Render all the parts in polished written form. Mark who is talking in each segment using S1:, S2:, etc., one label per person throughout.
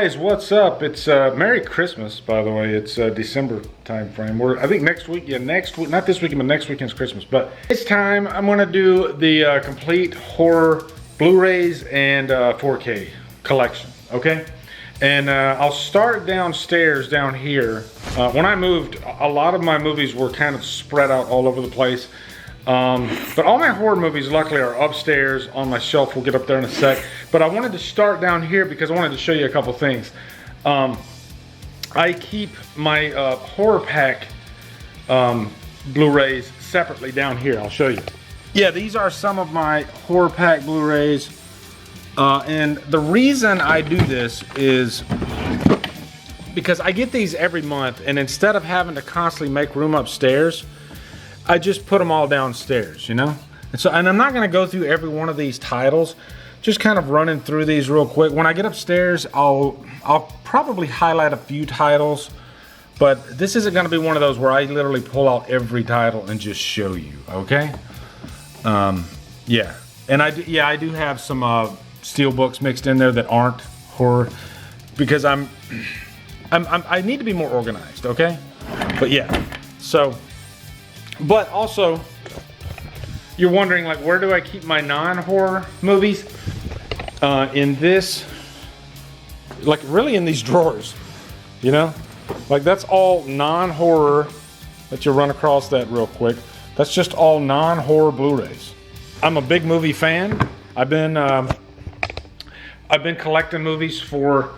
S1: guys, what's up? It's Merry Christmas, by the way. It's December time frame. I think next week, not this weekend, but next weekend's Christmas. But this time, I'm gonna do the complete horror Blu-rays and 4K collection, okay? And I'll start downstairs down here. When I moved, a lot of my movies were kind of spread out all over the place. But all my horror movies luckily are upstairs on my shelf. We'll get up there in a sec. But I wanted to start down here because I wanted to show you a couple things. I keep my horror pack Blu-rays separately down here. I'll show you. Yeah, these are some of my horror pack Blu-rays. And the reason I do this is because I get these every month, and instead of having to constantly make room upstairs, I just put them all downstairs, you know? And I'm not gonna go through every one of these titles, just kind of running through these real quick. When I get upstairs, I'll probably highlight a few titles, but this isn't gonna be one of those where I literally pull out every title and just show you, okay? Yeah, and I do have some steel books mixed in there that aren't horror, because I need to be more organized, okay? But yeah, so. But also, you're wondering, like, where do I keep my non-horror movies? In this, like, really in these drawers, you know? Like, that's all non-horror. Let you run across that real quick. That's just all non-horror Blu-rays. I'm a big movie fan. I've been collecting movies for,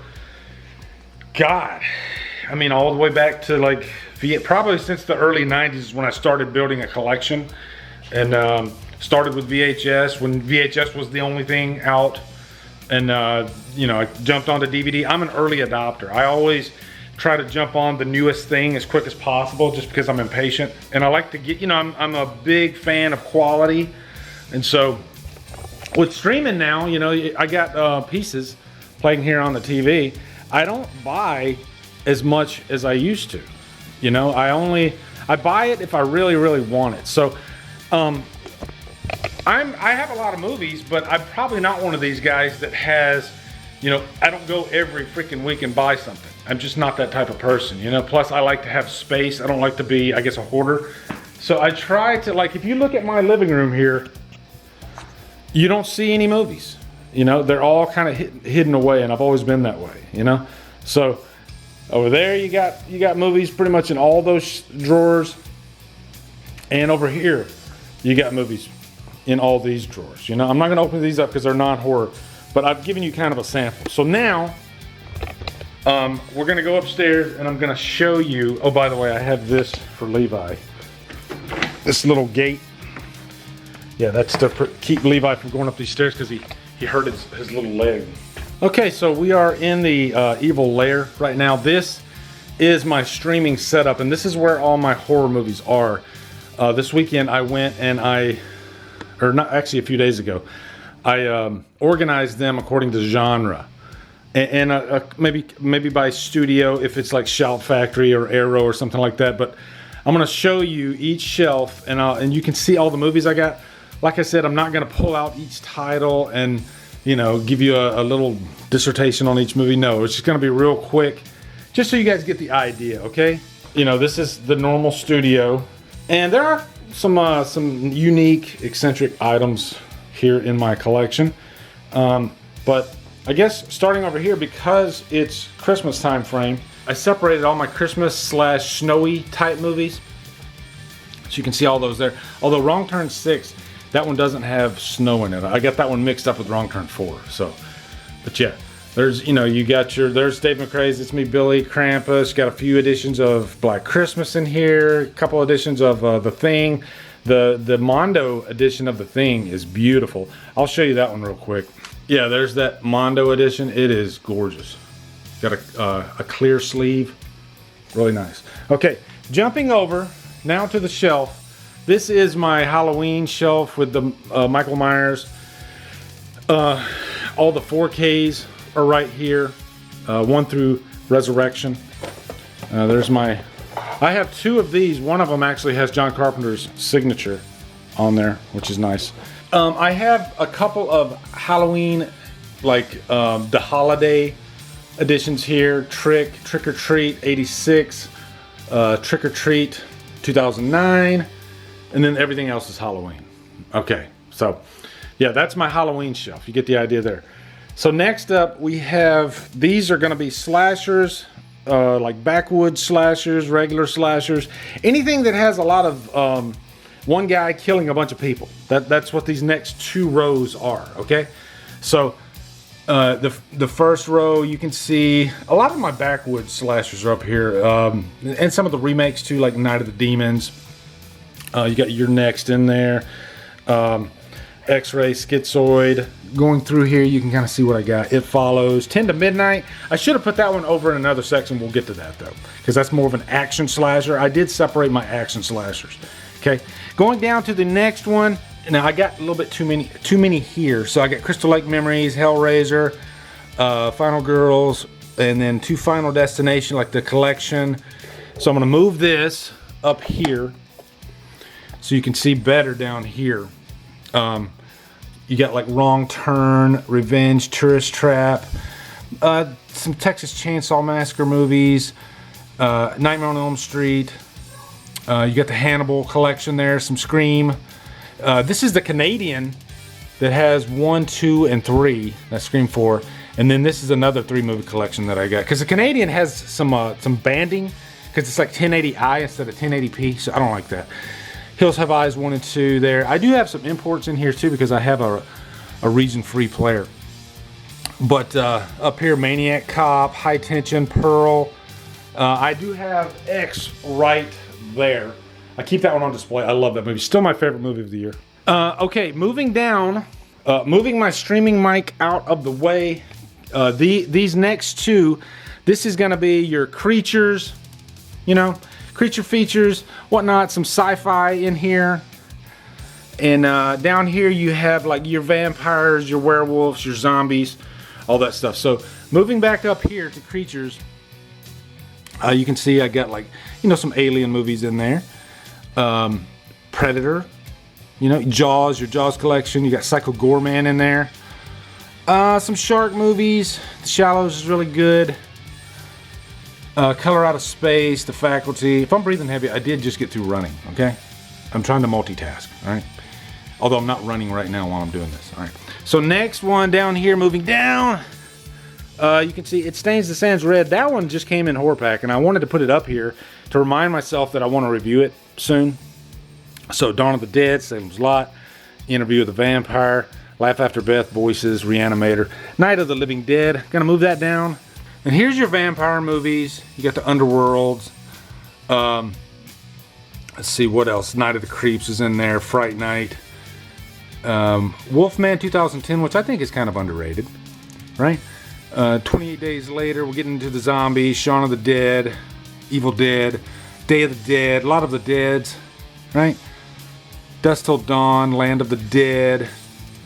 S1: God, I mean, all the way back to, like, probably since the early 90s when I started building a collection, and started with VHS when VHS was the only thing out, and you know, I jumped onto DVD. I'm an early adopter. I always try to jump on the newest thing as quick as possible just because I'm impatient, and I like to get, you know, I'm a big fan of quality. And so with streaming now, you know, I got pieces playing here on the TV. I don't buy as much as I used to. You know, I buy it if I really, really want it. So, I have a lot of movies, but I'm probably not one of these guys that has, you know, I don't go every freaking week and buy something. I'm just not that type of person, you know. Plus, I like to have space. I don't like to be, I guess, a hoarder. So I try to, like, if you look at my living room here, you don't see any movies. You know, they're all kind of hidden away, and I've always been that way, you know. So over there, you got movies pretty much in all those drawers, and over here, you got movies in all these drawers. You know, I'm not going to open these up because they're not horror, but I've given you kind of a sample. So now, we're going to go upstairs, and I'm going to show you. Oh, by the way, I have this for Levi. This little gate. Yeah, that's to keep Levi from going up these stairs because he hurt his little leg. Okay, so we are in the evil lair right now. This is my streaming setup, and this is where all my horror movies are. This weekend I went and actually a few days ago, I organized them according to genre, and maybe by studio if it's like Shout Factory or Arrow or something like that. But I'm gonna show you each shelf, and you can see all the movies I got. Like I said, I'm not gonna pull out each title and, you know, give you a little dissertation on each movie. No, it's just gonna be real quick, just so you guys get the idea, okay? You know, this is the normal studio, and there are some unique, eccentric items here in my collection. But I guess starting over here, because it's Christmas time frame, I separated all my Christmas/snowy type movies. So you can see all those there. Although Wrong Turn 6, that one doesn't have snow in it. I got that one mixed up with Wrong Turn 4. So, but yeah, there's, you know, there's Dave McCray's It's Me, Billy, Krampus. Got a few editions of Black Christmas in here. A couple editions of The Thing. The Mondo edition of The Thing is beautiful. I'll show you that one real quick. Yeah, there's that Mondo edition. It is gorgeous. Got a clear sleeve. Really nice. Okay, jumping over now to the shelf. This is my Halloween shelf with the Michael Myers. All the 4Ks are right here, 1 through Resurrection. There's my, I have 2 of these. One of them actually has John Carpenter's signature on there, which is nice. I have a couple of Halloween, like the holiday editions here. Trick or Treat 86, Trick or Treat 2009, and then everything else is Halloween. Okay, so yeah, that's my Halloween shelf. You get the idea there. So next up we have, these are going to be slashers, like backwoods slashers, regular slashers, anything that has a lot of one guy killing a bunch of people. That's what these next two rows are. Okay, so the first row, you can see a lot of my backwoods slashers are up here, and some of the remakes too, like Night of the Demons. You got Your Next in there, X-Ray, Schizoid. Going through here, you can kind of see what I got. It Follows, 10 to Midnight. I should have put that one over in another section. We'll get to that though, because that's more of an action slasher. I did separate my action slashers. Okay, going down to the next one. Now I got a little bit too many here. So I got Crystal Lake Memories, Hellraiser, Final Girls, and then 2 Final Destination, like the collection. So I'm gonna move this up here so you can see better down here. You got like Wrong Turn, Revenge, Tourist Trap, some Texas Chainsaw Massacre movies, Nightmare on Elm Street. You got the Hannibal collection there, some Scream. This is the Canadian that has 1, 2, and 3. That's Scream 4. And then this is another 3-movie collection that I got. Because the Canadian has some banding, because it's like 1080i instead of 1080p, so I don't like that. Hills Have Eyes 1 and 2 there. I do have some imports in here too, because I have a region-free player. But up here, Maniac Cop, High Tension, Pearl. I do have X right there. I keep that one on display. I love that movie. Still my favorite movie of the year. Okay, moving down, moving my streaming mic out of the way. These next two, this is gonna be your creatures, you know, creature features, whatnot, some sci-fi in here. And down here you have like your vampires, your werewolves, your zombies, all that stuff. So moving back up here to creatures, you can see I got like, you know, some alien movies in there. Predator, you know, Jaws, your Jaws collection. You got Psycho Gorman in there. Some shark movies. The Shallows is really good. Color Out of Space, The Faculty. If I'm breathing heavy, I did just get through running, okay? I'm trying to multitask, all right? Although I'm not running right now while I'm doing this, all right? So next one down here, moving down, you can see It Stains the Sands Red. That one just came in horror pack, and I wanted to put it up here to remind myself that I want to review it soon. So Dawn of the Dead, Salem's Lot, Interview with the Vampire, Laugh After Beth, Voices, Reanimator, Night of the Living Dead. Gonna move that down. And here's your vampire movies. You got the Underworlds. Let's see what else. Night of the Creeps is in there. Fright Night. Wolfman 2010, which I think is kind of underrated, right? 28 Days Later, we're getting into the zombies. Shaun of the Dead, Evil Dead, Day of the Dead, a lot of the Deads, right? Dusk Till Dawn, Land of the Dead,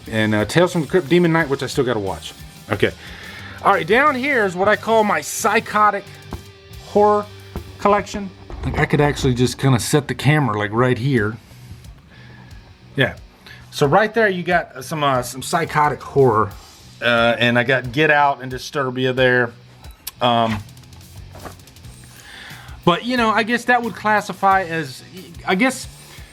S1: and Tales from the Crypt, Demon Knight, which I still got to watch. Okay. All right, down here is what I call my Psychotic horror collection. Like I could actually just kind of set the camera like right here. Yeah. So right there you got some Psychotic horror. And I got Get Out and Disturbia there. But you know, I guess that would classify as, I guess,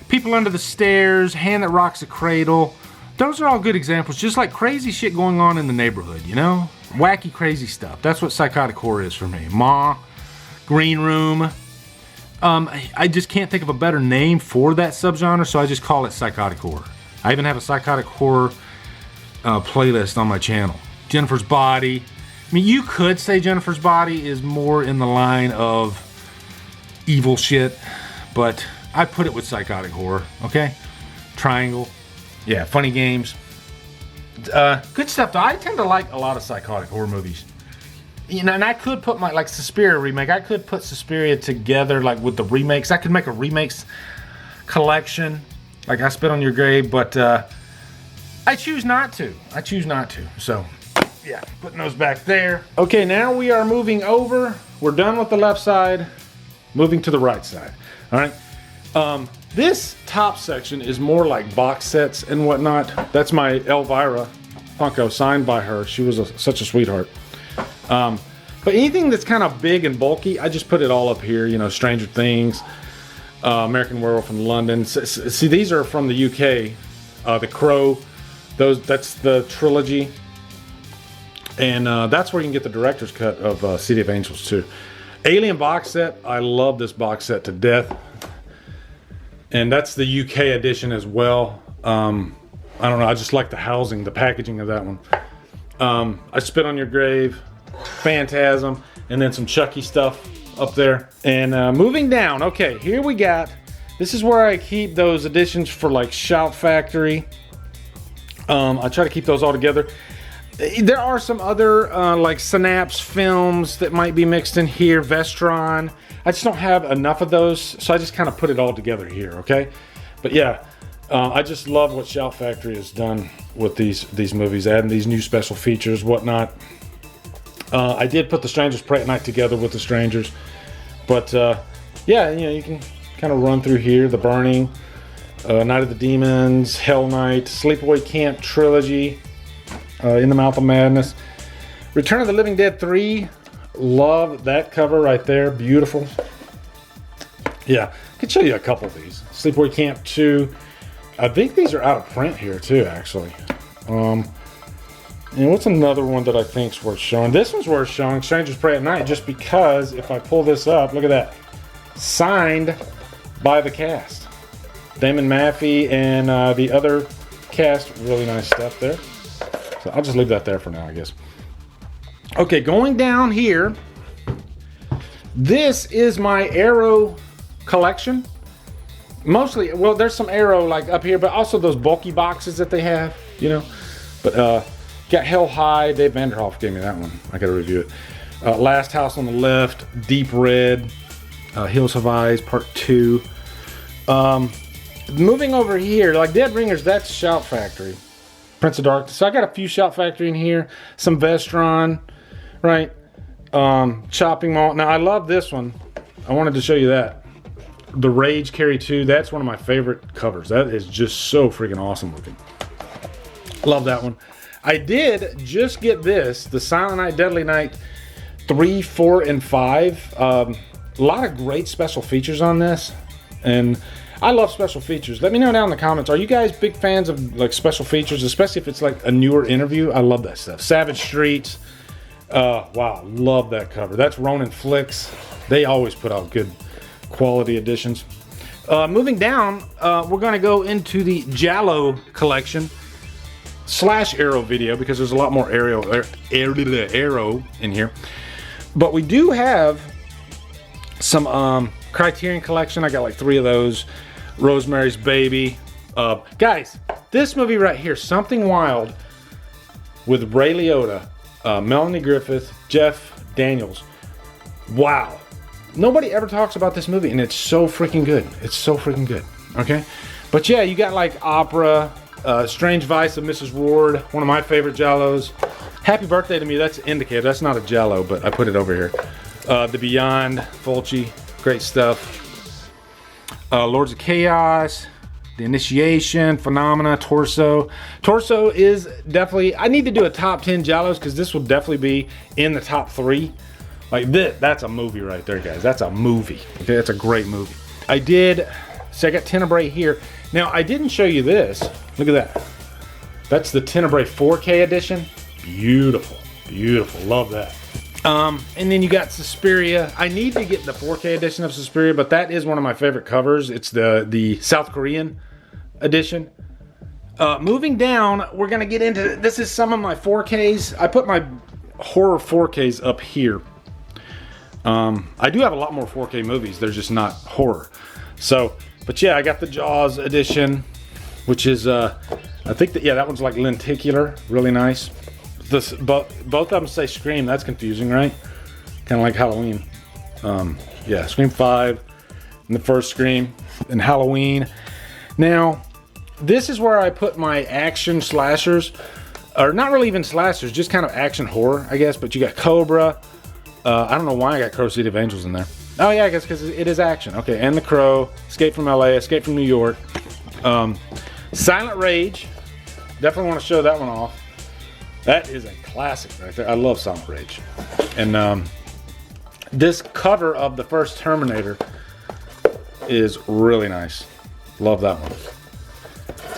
S1: People Under the Stairs, Hand That Rocks a Cradle. Those are all good examples. Just like crazy shit going on in the neighborhood, you know? Wacky, crazy stuff. That's what psychotic horror is for me. Ma, Green Room. I just can't think of a better name for that subgenre, so I just call it psychotic horror. I even have a psychotic horror playlist on my channel. Jennifer's Body. I mean, you could say Jennifer's Body is more in the line of evil shit, but I put it with psychotic horror, okay? Triangle. Yeah, Funny Games. Good stuff, though. I tend to like a lot of psychotic horror movies. You know, and I could put my, like, Suspiria remake. I could put Suspiria together, like, with the remakes. I could make a remakes collection, like I Spit on Your Grave, but I choose not to. I choose not to. So, yeah, putting those back there. Okay, now we are moving over. We're done with the left side. Moving to the right side. All right. This top section is more like box sets and whatnot. That's my Elvira Funko, signed by her. She was such a sweetheart. But anything that's kind of big and bulky, I just put it all up here. You know, Stranger Things, American Werewolf in London. See, these are from the UK. The Crow, that's the trilogy. And that's where you can get the director's cut of City of Angels too. Alien box set, I love this box set to death. And that's the UK edition as well. I don't know, I just like the housing, the packaging of that one. I Spit on Your Grave, Phantasm, and then some Chucky stuff up there. And moving down, okay, here we got, this is where I keep those editions for like Shout Factory. I try to keep those all together. There are some other like Synapse films that might be mixed in here, Vestron. I just don't have enough of those, so I just kind of put it all together here, okay? But yeah, I just love what Shout Factory has done with these movies, adding these new special features, whatnot. I did put The Strangers Pray at Night together with The Strangers, but yeah, you know, you can kind of run through here. The Burning, Night of the Demons, Hell Night, Sleepaway Camp Trilogy, In the Mouth of Madness, Return of the Living Dead 3. Love that cover right there, beautiful. Yeah, I can show you a couple of these. Sleepaway Camp 2. I think these are out of print here too, actually. And what's another one that I think's worth showing? This one's worth showing, Strangers Pray at Night, just because if I pull this up, look at that. Signed by the cast. Damon Maffey and the other cast, really nice stuff there. So I'll just leave that there for now, I guess. Okay, going down here, this is my Arrow collection. Mostly, well, there's some Arrow like up here, but also those bulky boxes that they have, you know. But got Hell High. Dave Vanderhoff gave me that one. I gotta review it. Last House on the Left, Deep Red, Hills Have Eyes, Part 2. Moving over here, like Dead Ringers, that's Shout Factory. Prince of Darkness. So I got a few Shout Factory in here. Some Vestron, right? Chopping Mall. Now I love this one. I wanted to show you that. The Rage Carry 2. That's one of my favorite covers. That is just so freaking awesome looking. Love that one. I did just get this, the Silent Night, Deadly Night 3, 4, and 5. A lot of great special features on this. And I love special features. Let me know down in the comments. Are you guys big fans of like special features, especially if it's like a newer interview? I love that stuff. Savage Streets. Wow, love that cover. That's Ronin Flicks. They always put out good quality editions. Moving down, we're going to go into the Giallo collection / Arrow video because there's a lot more Arrow in here. But we do have some Criterion collection. I got like 3 of those. Rosemary's Baby. Guys, this movie right here, Something Wild, with Ray Liotta, Melanie Griffith, Jeff Daniels. Wow. Nobody ever talks about this movie, and it's so freaking good. It's so freaking good. Okay? But yeah, you got like Opera, Strange Vice of Mrs. Ward, one of my favorite Giallos. Happy Birthday to Me, that's Indicator. That's not a Giallo, but I put it over here. The Beyond, Fulci, great stuff. Lords of Chaos, The Initiation, Phenomena, Torso. Torso is definitely, I need to do a top 10 Giallos because this will definitely be in the top 3. Like this, that's a movie right there, guys. That's a movie. Okay, that's a great movie. I got Tenebrae here. Now, I didn't show you this. Look at that. That's the Tenebrae 4K edition. Beautiful, beautiful. Love that. And then you got Suspiria. I need to get the 4K edition of Suspiria, but that is one of my favorite covers. It's the South Korean edition. Moving down, we're gonna get into, this is some of my 4Ks. I put my horror 4Ks up here. I do have a lot more 4K movies. They're just not horror. So, but yeah, I got the Jaws edition, which is, I think that, yeah, that one's like lenticular, really nice. Both of them say Scream. That's confusing, right? Kind of like Halloween. Yeah, Scream 5 and the first Scream and Halloween. Now, this is where I put my action slashers, or not really even slashers, just kind of action horror, I guess. But you got Cobra. I don't know why I got Crow City of Angels in there. Oh yeah, I guess because it is action. Okay, and The Crow, Escape from LA, Escape from New York. Silent Rage. Definitely want to show that one off. That is a classic right there. I love Silent Rage. And this cover of the first Terminator is really nice. Love that one.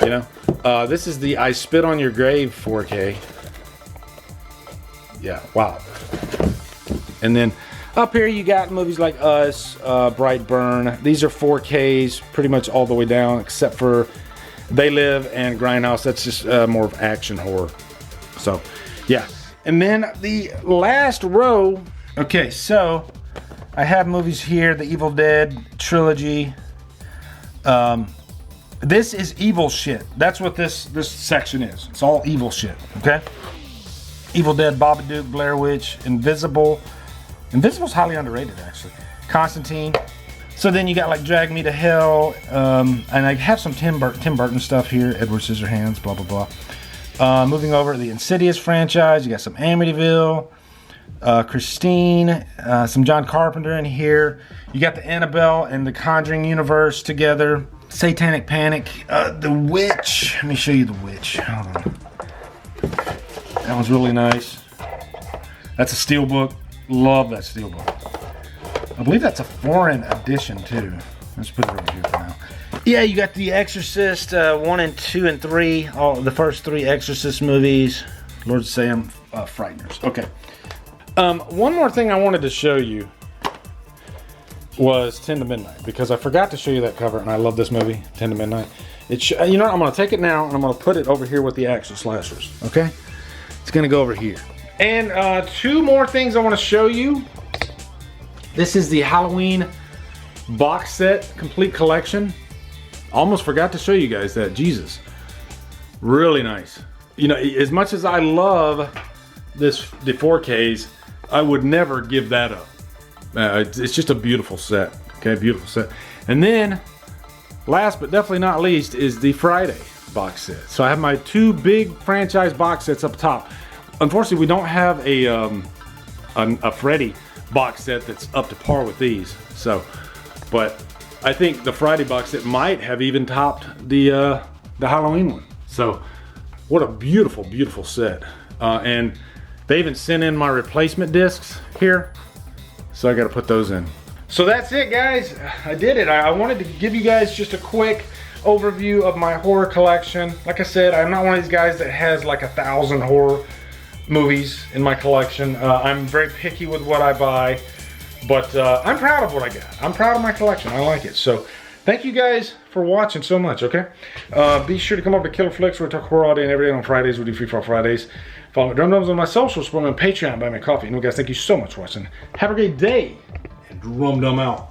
S1: You know, this is the I Spit on Your Grave 4K. Yeah, wow. And then up here you got movies like Us, Brightburn. These are 4Ks pretty much all the way down except for They Live and Grindhouse. That's just more of action horror. So, yeah. And then the last row. Okay, so I have movies here. The Evil Dead trilogy. This is evil shit. That's what this section is. It's all evil shit, okay? Evil Dead, Babadook, Blair Witch, Invisible. Invisible's highly underrated, actually. Constantine. So then you got like Drag Me to Hell, and I have some Tim Burton stuff here. Edward Scissorhands, blah, blah, blah. Moving over to the Insidious franchise, you got some Amityville, Christine, some John Carpenter in here. You got the Annabelle and the Conjuring universe together. Satanic Panic, The Witch. Let me show you The Witch. Hold on. That one's really nice. That's a steelbook. Love that steelbook. I believe that's a foreign edition too. Let's put it over here for now. Yeah, you got The Exorcist 1 and 2 and 3. All the first 3 Exorcist movies. Lord Sam Frighteners. Okay. One more thing I wanted to show you was 10 to Midnight, because I forgot to show you that cover, and I love this movie, 10 to Midnight. You know what, I'm going to take it now, and I'm going to put it over here with the action slashers, okay? It's going to go over here. And 2 more things I want to show you. This is the Halloween box set, complete collection. Almost forgot to show you guys that, Jesus. Really nice. You know, as much as I love the 4Ks, I would never give that up. It's just a beautiful set, okay, beautiful set. And then, last but definitely not least, is the Friday box set. So I have my 2 big franchise box sets up top. Unfortunately, we don't have a Freddy box set that's up to par with these. So, but I think the Friday box set might have even topped the Halloween one. So, what a beautiful, beautiful set. And they even sent in my replacement discs here. So I got to put those in. So that's it, guys. I did it. I wanted to give you guys just a quick overview of my horror collection. Like I said, I'm not one of these guys that has like 1,000 horror movies in my collection. I'm very picky with what I buy, but I'm proud of what I got. I'm proud of my collection. I like it. So thank you guys for watching so much, okay? Be sure to come over to Killer Flicks, where we talk horror all day and every day. On Fridays, we do Free For All Fridays. Follow me Drumdums on my socials, support me on Patreon, buy me coffee. And guys, thank you so much for watching. Have a great day, and Drumdum out.